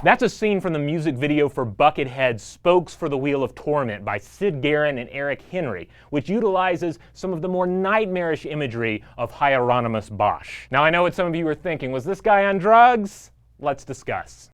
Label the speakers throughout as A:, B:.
A: That's a scene from the music video for Buckethead's Spokes for the Wheel of Torment by Sid Guerin and Eric Henry, which utilizes some of the more nightmarish imagery of Hieronymus Bosch. Now I know what some of you are thinking, was this guy on drugs? Let's discuss.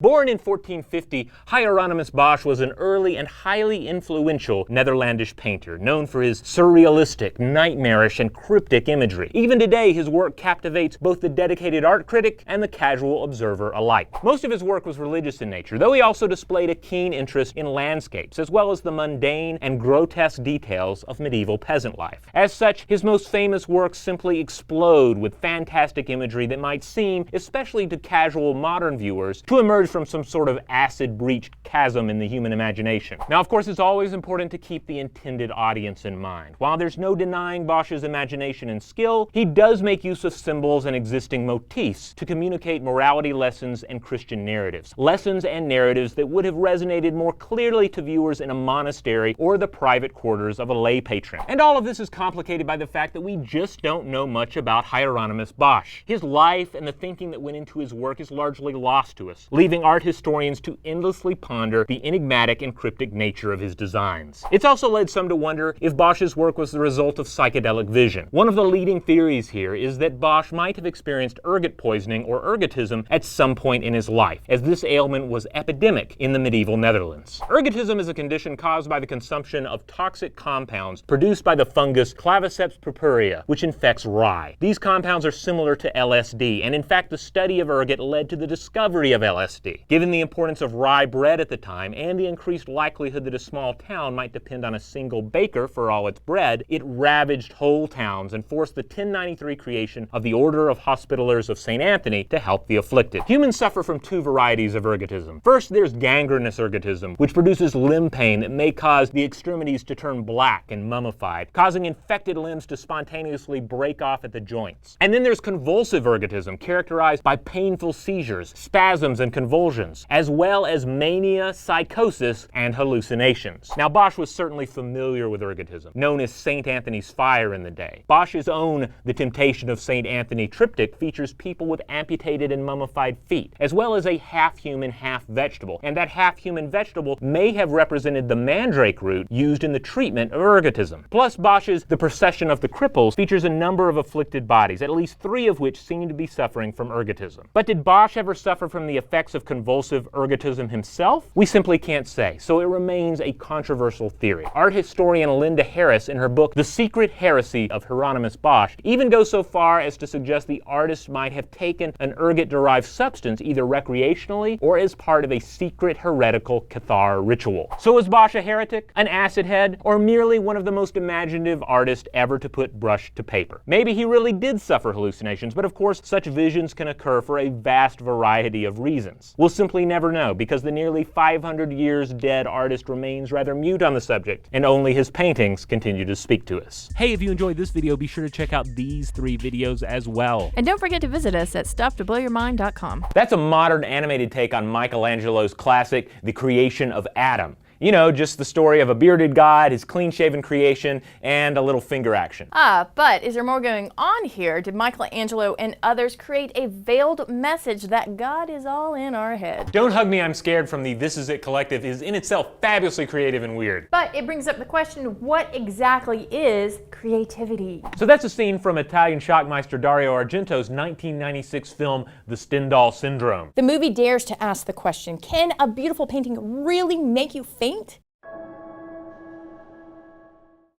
A: Born in 1450, Hieronymus Bosch was an early and highly influential Netherlandish painter, known for his surrealistic, nightmarish, and cryptic imagery. Even today, his work captivates both the dedicated art critic and the casual observer alike. Most of his work was religious in nature, though he also displayed a keen interest in landscapes, as well as the mundane and grotesque details of medieval peasant life. As such, his most famous works simply explode with fantastic imagery that might seem, especially to casual modern viewers, to emerge from some sort of acid-breached chasm in the human imagination. Now, of course, it's always important to keep the intended audience in mind. While there's no denying Bosch's imagination and skill, he does make use of symbols and existing motifs to communicate morality lessons and Christian narratives. Lessons and narratives that would have resonated more clearly to viewers in a monastery or the private quarters of a lay patron. And all of this is complicated by the fact that we just don't know much about Hieronymus Bosch. His life and the thinking that went into his work is largely lost to us, leaving art historians to endlessly ponder the enigmatic and cryptic nature of his designs. It's also led some to wonder if Bosch's work was the result of psychedelic vision. One of the leading theories here is that Bosch might have experienced ergot poisoning or ergotism at some point in his life, as this ailment was epidemic in the medieval Netherlands. Ergotism is a condition caused by the consumption of toxic compounds produced by the fungus Claviceps purpurea, which infects rye. These compounds are similar to LSD, and in fact the study of ergot led to the discovery of LSD. Given the importance of rye bread at the time and the increased likelihood that a small town might depend on a single baker for all its bread, it ravaged whole towns and forced the 1093 creation of the Order of Hospitallers of St. Anthony to help the afflicted. Humans suffer from two varieties of ergotism. First, there's gangrenous ergotism, which produces limb pain that may cause the extremities to turn black and mummified, causing infected limbs to spontaneously break off at the joints. And then there's convulsive ergotism, characterized by painful seizures, spasms, and convulsions, as well as mania, psychosis, and hallucinations. Now, Bosch was certainly familiar with ergotism, known as St. Anthony's fire in the day. Bosch's own The Temptation of St. Anthony triptych features people with amputated and mummified feet, as well as a half-human, half-vegetable, and that half-human vegetable may have represented the mandrake root used in the treatment of ergotism. Plus, Bosch's The Procession of the Cripples features a number of afflicted bodies, at least 3 of which seem to be suffering from ergotism. But did Bosch ever suffer from the effects of convulsive ergotism himself? We simply can't say, so it remains a controversial theory. Art historian Linda Harris, in her book The Secret Heresy of Hieronymus Bosch, even goes so far as to suggest the artist might have taken an ergot-derived substance either recreationally or as part of a secret heretical cathar ritual. So was Bosch a heretic, an acid head, or merely one of the most imaginative artists ever to put brush to paper? Maybe he really did suffer hallucinations, but of course such visions can occur for a vast variety of reasons. We'll simply never know, because the nearly 500 years dead artist remains rather mute on the subject, and only his paintings continue to speak to us. Hey, if you enjoyed this video, be sure to check out these 3 videos as well.
B: And don't forget to visit us at StuffToBlowYourMind.com.
A: That's a modern animated take on Michelangelo's classic, The Creation of Adam. You know, just the story of a bearded god, his clean-shaven creation, and a little finger action.
B: But is there more going on here? Did Michelangelo and others create a veiled message that God is all in our head?
A: Don't Hug Me, I'm Scared from the This Is It collective is in itself fabulously creative and weird.
B: But it brings up the question, what exactly is creativity?
A: So that's a scene from Italian shockmeister Dario Argento's 1996 film, The Stendhal Syndrome.
B: The movie dares to ask the question, can a beautiful painting really make you faint?